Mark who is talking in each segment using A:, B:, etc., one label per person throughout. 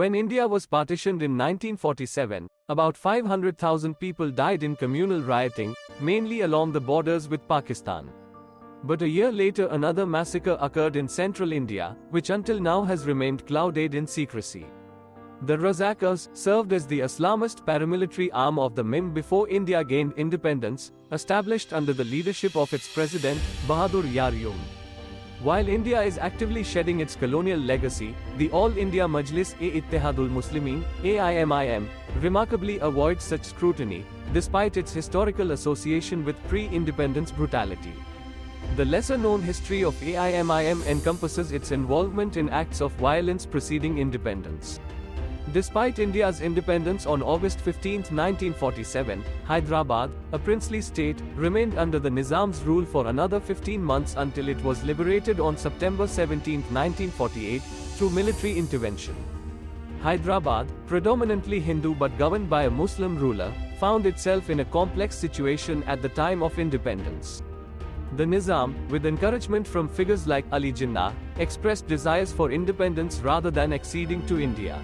A: When India was partitioned in 1947, about 500,000 people died in communal rioting, mainly along the borders with Pakistan. But a year later another massacre occurred in central India, which until now has remained clouded in secrecy. The razakars served as the Islamist paramilitary arm of the MIM before India gained independence, established under the leadership of its president, Bahadur Yar Jung. While India is actively shedding its colonial legacy, the All India Majlis-E-Ittehadul Muslimeen, AIMIM, remarkably avoids such scrutiny, despite its historical association with pre-independence brutality. The lesser-known history of AIMIM encompasses its involvement in acts of violence preceding independence. Despite India's independence on August 15, 1947, Hyderabad, a princely state, remained under the Nizam's rule for another 15 months until it was liberated on September 17, 1948, through military intervention. Hyderabad, predominantly Hindu but governed by a Muslim ruler, found itself in a complex situation at the time of independence. The Nizam, with encouragement from figures like Ali Jinnah, expressed desires for independence rather than acceding to India.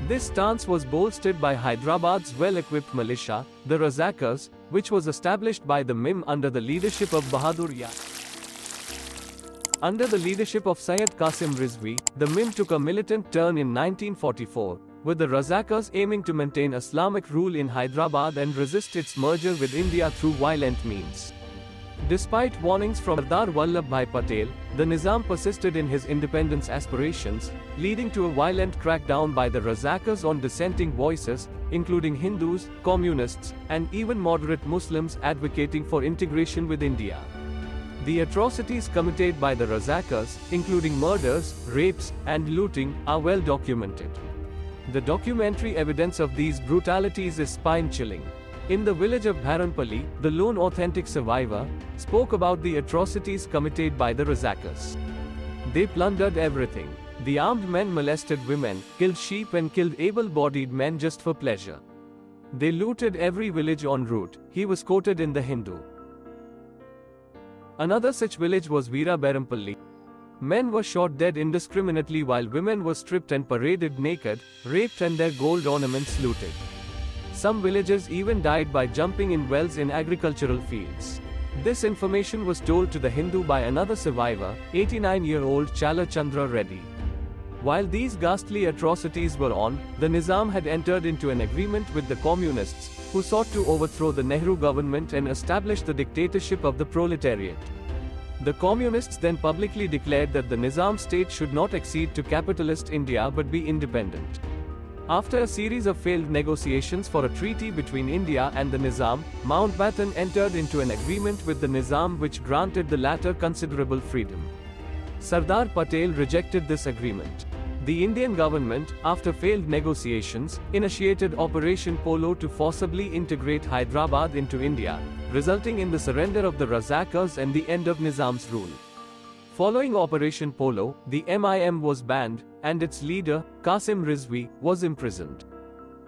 A: This stance was bolstered by Hyderabad's well-equipped militia, the Razakars, which was established by the MIM under the leadership of Bahadur Yar. Under the leadership of Syed Qasim Rizvi, the MIM took a militant turn in 1944, with the Razakars aiming to maintain Islamic rule in Hyderabad and resist its merger with India through violent means. Despite warnings from Sardar Vallabhbhai Patel, the Nizam persisted in his independence aspirations, leading to a violent crackdown by the Razakars on dissenting voices, including Hindus, communists, and even moderate Muslims advocating for integration with India. The atrocities committed by the Razakars, including murders, rapes, and looting, are well documented. The documentary evidence of these brutalities is spine-chilling. In the village of Bharanpalli, the lone authentic survivor spoke about the atrocities committed by the Razakars. They plundered everything. The armed men molested women, killed sheep and killed able-bodied men just for pleasure. They looted every village en route, he was quoted in the Hindu. Another such village was Veera Berampalli. Men were shot dead indiscriminately while women were stripped and paraded naked, raped and their gold ornaments looted. Some villagers even died by jumping in wells in agricultural fields. This information was told to the Hindu by another survivor, 89-year-old Chala Chandra Reddy. While these ghastly atrocities were on, the Nizam had entered into an agreement with the communists, who sought to overthrow the Nehru government and establish the dictatorship of the proletariat. The communists then publicly declared that the Nizam state should not accede to capitalist India but be independent. After a series of failed negotiations for a treaty between India and the Nizam, Mountbatten entered into an agreement with the Nizam which granted the latter considerable freedom. Sardar Patel rejected this agreement. The Indian government, after failed negotiations, initiated Operation Polo to forcibly integrate Hyderabad into India, resulting in the surrender of the Razakars and the end of Nizam's rule. Following Operation Polo, the MIM was banned, and its leader, Qasim Rizvi, was imprisoned.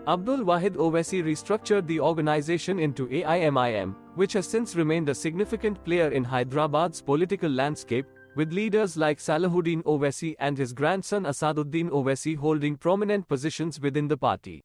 A: Abdul Wahid Owaisi restructured the organization into AIMIM, which has since remained a significant player in Hyderabad's political landscape, with leaders like Salahuddin Owaisi and his grandson Asaduddin Owaisi holding prominent positions within the party.